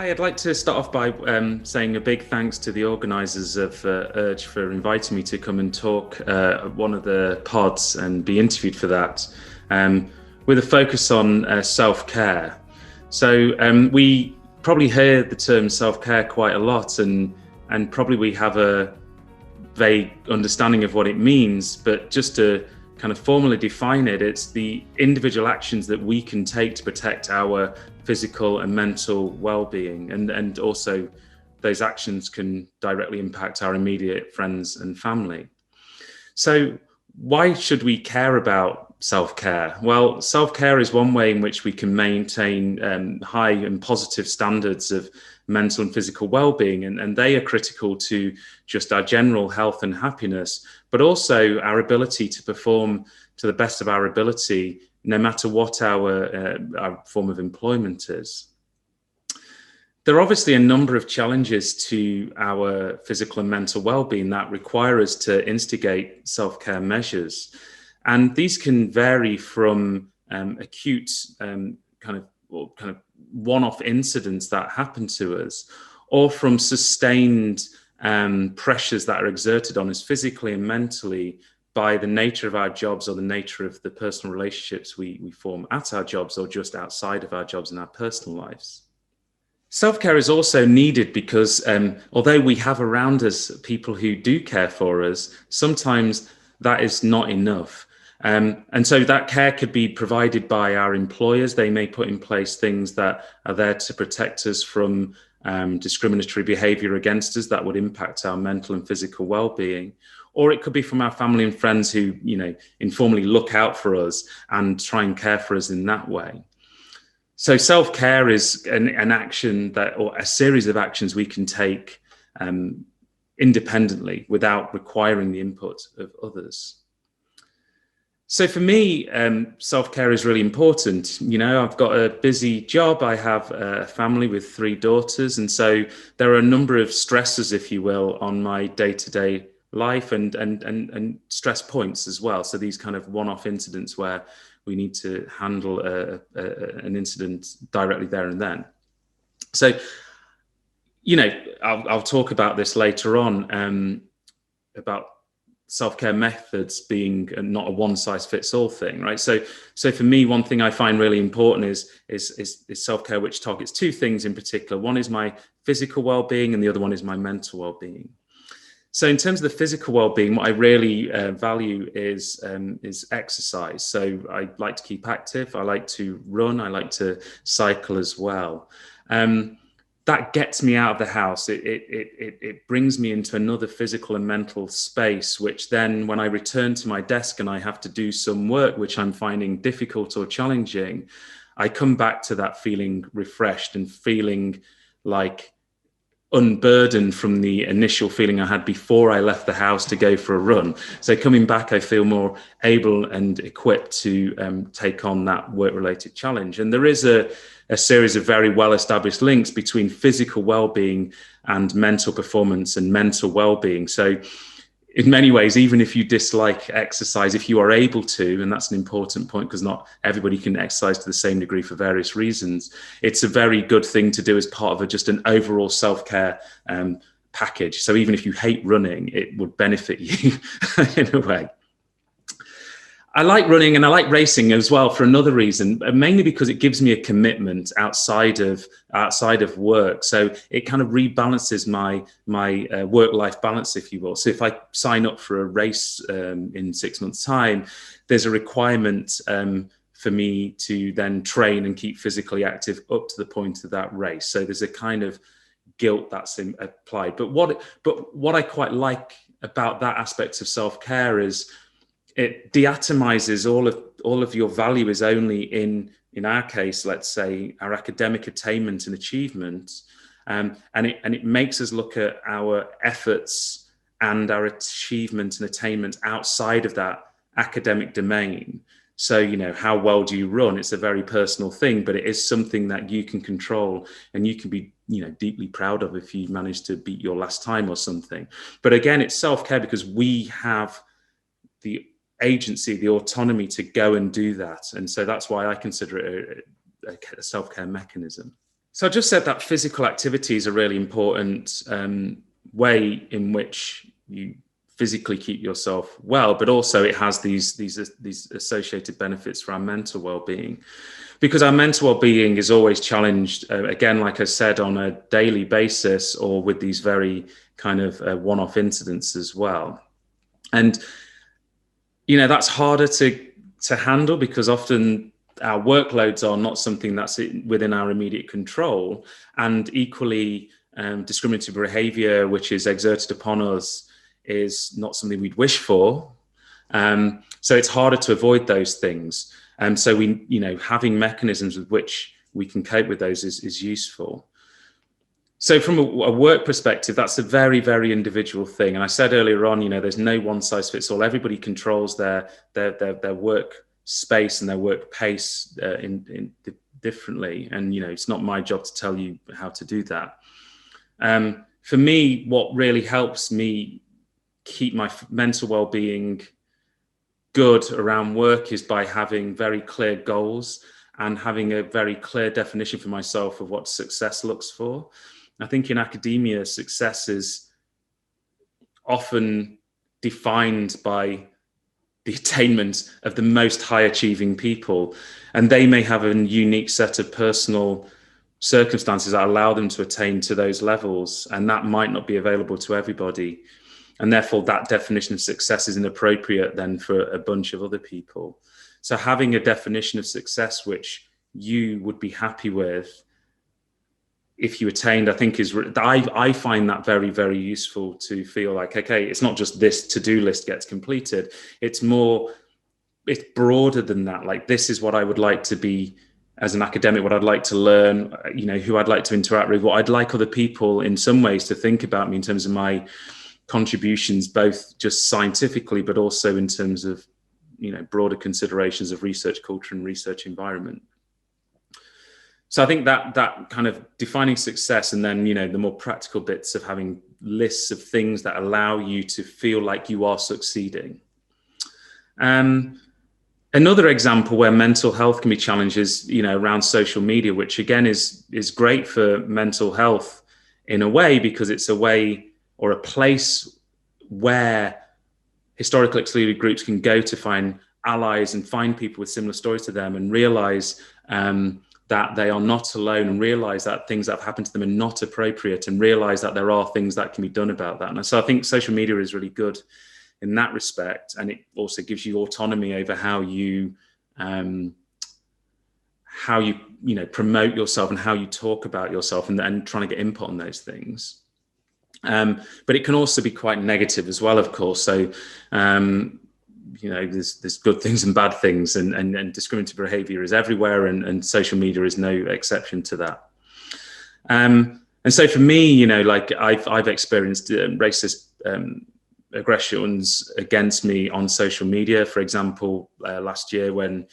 Hi, I'd like to start off by saying a big thanks to the organisers of Urge for inviting me to come and talk at one of the pods and be interviewed for that, with a focus on self-care. So we probably hear the term self-care quite a lot, and probably we have a vague understanding of what it means, but just to kind of formally define it, it's the individual actions that we can take to protect our physical and mental well-being, and also those actions can directly impact our immediate friends and family. So why should we care about self-care? Well, self-care is one way in which we can maintain high and positive standards of mental and physical well-being, and they are critical to just our general health and happiness, but also our ability to perform to the best of our ability, no matter what our form of employment is. There are obviously a number of challenges to our physical and mental well-being that require us to instigate self-care measures. And these can vary from acute kind of one-off incidents that happen to us, or from sustained pressures that are exerted on us physically and mentally by the nature of our jobs or the nature of the personal relationships we form at our jobs or just outside of our jobs in our personal lives. Self-care is also needed because although we have around us people who do care for us, sometimes that is not enough. And so that care could be provided by our employers. They may put in place things that are there to protect us from discriminatory behavior against us that would impact our mental and physical well-being. Or it could be from our family and friends who, informally look out for us and try and care for us in that way. So self-care is an action or a series of actions we can take independently without requiring the input of others. So for me, self-care is really important. I've got a busy job. I have a family with 3 daughters. And so there are a number of stresses, if you will, on my day-to-day life and stress points as well. So these kind of one-off incidents where we need to handle an incident directly there and then. So, I'll talk about this later on, about self-care methods being not a one-size-fits-all thing, right? So for me, one thing I find really important is self-care, which targets 2 things in particular. One is my physical well-being, and the other one is my mental well-being. So in terms of the physical well-being, what I really value is exercise. So I like to keep active. I like to run. I like to cycle as well. That gets me out of the house. It brings me into another physical and mental space, which then when I return to my desk and I have to do some work, which I'm finding difficult or challenging, I come back to that feeling refreshed and feeling like unburdened from the initial feeling I had before I left the house to go for a run. So coming back, I feel more able and equipped to take on that work-related challenge. And there is a series of very well-established links between physical well-being and mental performance and mental well-being. So in many ways, even if you dislike exercise, if you are able to, and that's an important point because not everybody can exercise to the same degree for various reasons, it's a very good thing to do as part of just an overall self-care package. So even if you hate running, it would benefit you in a way. I like running and I like racing as well for another reason, mainly because it gives me a commitment outside of work. So it kind of rebalances my work-life balance, if you will. So if I sign up for a race in 6 months' time, there's a requirement for me to then train and keep physically active up to the point of that race. So there's a kind of guilt that's applied. But what I quite like about that aspect of self-care is it de-atomizes all of your value is only in our case, let's say, our academic attainment and achievement, and it makes us look at our efforts and our achievement and attainment outside of that academic domain. So, how well do you run? It's a very personal thing, but it is something that you can control and you can be, deeply proud of if you manage to beat your last time or something. But again, it's self-care because we have the agency, the autonomy to go and do that. And so that's why I consider it a self-care mechanism. So I just said that physical activity is a really important way in which you physically keep yourself well, but also it has these associated benefits for our mental well-being, because our mental well-being is always challenged, again, like I said, on a daily basis or with these very kind of one-off incidents as well. And, you know, that's harder to handle because often our workloads are not something that's within our immediate control. And equally, discriminatory behavior, which is exerted upon us, is not something we'd wish for. So it's harder to avoid those things. So we, you know, having mechanisms with which we can cope with those is useful. So from a work perspective, that's a very, very individual thing. And I said earlier on, you know, there's no one size fits all. Everybody controls their work space and their work pace differently. And, you know, it's not my job to tell you how to do that. For me, what really helps me keep my mental well-being good around work is by having very clear goals and having a very clear definition for myself of what success looks for. I think in academia, success is often defined by the attainment of the most high achieving people, and they may have a unique set of personal circumstances that allow them to attain to those levels, and that might not be available to everybody. And therefore that definition of success is inappropriate then for a bunch of other people. So having a definition of success which you would be happy with if you attained, I think I find that very, very useful to feel like, okay, it's not just this to-do list gets completed. It's broader than that. Like, this is what I would like to be as an academic, what I'd like to learn, you know, who I'd like to interact with, what I'd like other people in some ways to think about me in terms of my contributions, both just scientifically, but also in terms of, you know, broader considerations of research culture and research environment. So I think that kind of defining success, and then, you know, the more practical bits of having lists of things that allow you to feel like you are succeeding. Another example where mental health can be challenged is, you know, around social media, which again is great for mental health in a way, because it's a way or a place where historically excluded groups can go to find allies and find people with similar stories to them, and realize that they are not alone, and realize that things that have happened to them are not appropriate, and realize that there are things that can be done about that. And so I think social media is really good in that respect. And it also gives you autonomy over how you promote yourself and how you talk about yourself, and trying to get input on those things. But it can also be quite negative as well, of course. So, you know, there's good things and bad things, and discriminatory behavior is everywhere, and social media is no exception to that. And so for me, you know, like I've experienced racist aggressions against me on social media. For example, last year when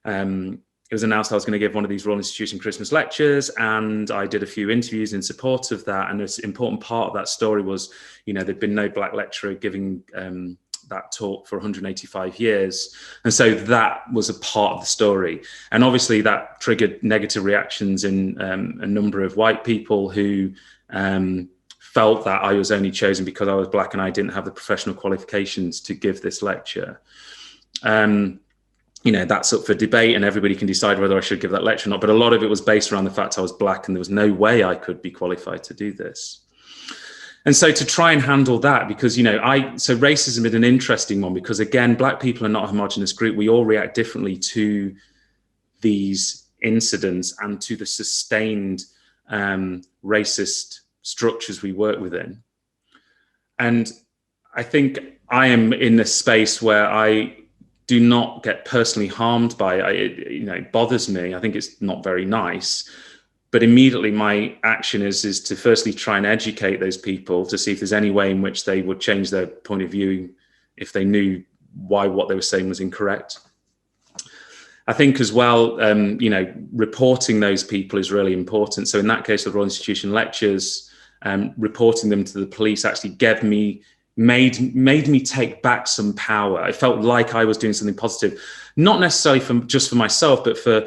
it was announced I was going to give one of these Royal Institution Christmas lectures, and I did a few interviews in support of that. And an important part of that story was, you know, there'd been no black lecturer giving that talk for 185 years. And so that was a part of the story. And obviously that triggered negative reactions in a number of white people who felt that I was only chosen because I was black and I didn't have the professional qualifications to give this lecture. You know, that's up for debate, and everybody can decide whether I should give that lecture or not. But a lot of it was based around the fact I was black and there was no way I could be qualified to do this. And so to try and handle that, because, you know, so racism is an interesting one, because again, black people are not a homogenous group. We all react differently to these incidents and to the sustained racist structures we work within. And I think I am in a space where I do not get personally harmed by it. You know, it bothers me. I think it's not very nice. But immediately my action is to firstly try and educate those people to see if there's any way in which they would change their point of view if they knew why what they were saying was incorrect. I think as well, you know, reporting those people is really important. So in that case, the Royal Institution lectures, reporting them to the police actually gave me made me take back some power. I felt like I was doing something positive, not necessarily just for myself, but for,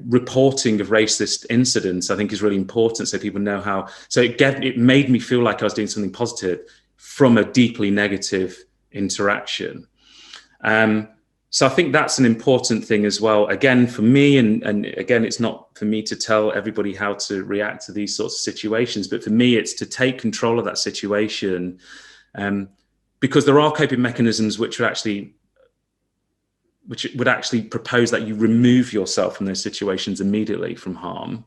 reporting of racist incidents, I think is really important, so people know how. So it made me feel like I was doing something positive from a deeply negative interaction. So I think that's an important thing as well. Again, for me, and again, it's not for me to tell everybody how to react to these sorts of situations, but for me, it's to take control of that situation, because there are coping mechanisms which would actually propose that you remove yourself from those situations immediately from harm,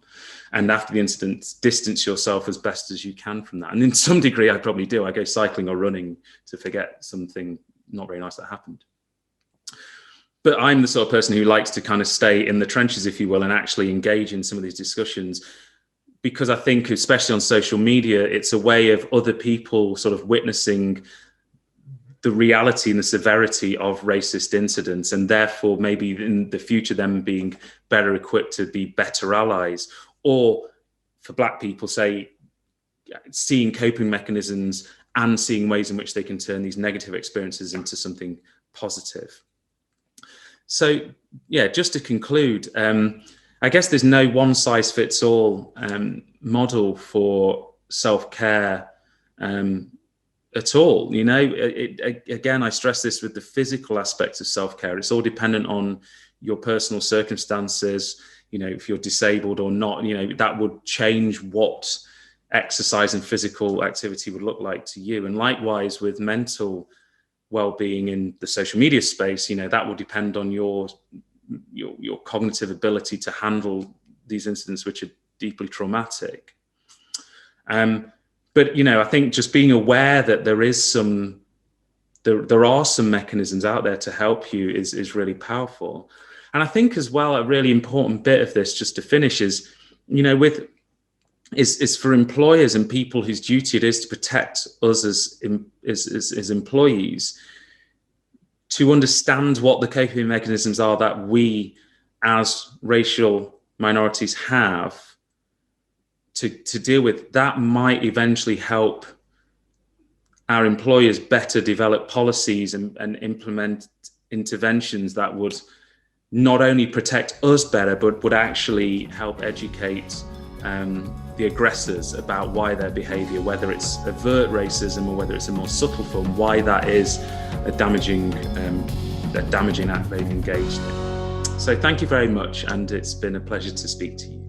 and after the incident, distance yourself as best as you can from that. And in some degree, I probably do. I go cycling or running to forget something not very nice that happened. But I'm the sort of person who likes to kind of stay in the trenches, if you will, and actually engage in some of these discussions, because I think, especially on social media, it's a way of other people sort of witnessing the reality and the severity of racist incidents, and therefore maybe in the future them being better equipped to be better allies, or for Black people, say, seeing coping mechanisms and seeing ways in which they can turn these negative experiences into something positive. So, yeah, just to conclude, I guess there's no one-size-fits-all model for self-care at all. Again, I stress this with the physical aspects of self-care. It's all dependent on your personal circumstances. If you're disabled or not, that would change what exercise and physical activity would look like to you. And likewise with mental well-being in the social media space, that will depend on your cognitive ability to handle these incidents, which are deeply traumatic. But I think just being aware that there are some mechanisms out there to help you is really powerful. And I think as well, a really important bit of this, just to finish, is is for employers and people whose duty it is to protect us as employees, to understand what the coping mechanisms are that we as racial minorities have to deal with. That might eventually help our employers better develop policies and implement interventions that would not only protect us better, but would actually help educate the aggressors about why their behavior, whether it's overt racism or whether it's a more subtle form, why that is a damaging act they've engaged in. So thank you very much, and it's been a pleasure to speak to you.